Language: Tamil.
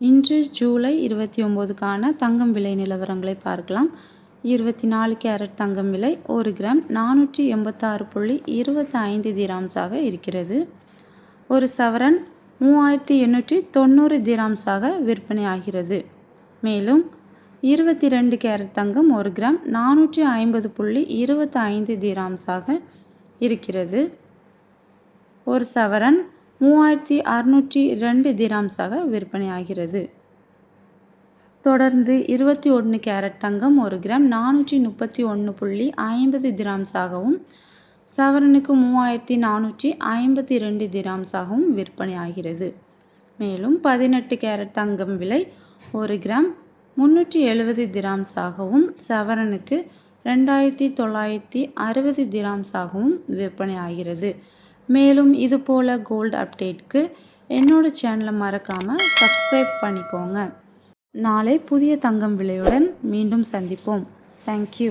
இன்று ஜூலை 29க்கான தங்கம் விலை நிலவரங்களை பார்க்கலாம். 24 கேரட் தங்கம் விலை 1 கிராம் 486.25 திராம்ஸாக இருக்கிறது. ஒரு சவரன் 3890 திராம்ஸாக விற்பனை ஆகிறது. மேலும் 22 கேரட் தங்கம் 1 கிராம் 450.25 திராம்ஸாக இருக்கிறது. ஒரு சவரன் 3602 திராம்ஸாக விற்பனை ஆகிறது. தொடர்ந்து 21 கேரட் தங்கம் 1 கிராம் 431.50 திராம்ஸாகவும் சவரனுக்கு 3452 திராம்ஸாகவும் விற்பனை ஆகிறது. மேலும் 18 கேரட் தங்கம் விலை 1 கிராம் 370 திராம்ஸாகவும் சவரனுக்கு 2960 திராம்ஸாகவும் விற்பனை ஆகிறது. மேலும் இது போல கோல்டு அப்டேட்க்கு என்னோட சேனலை மறக்காமல் சப்ஸ்கிரைப் பண்ணிக்கோங்க. நாளை புதிய தங்கம் விலையுடன் மீண்டும் சந்திப்போம். தேங்க்யூ.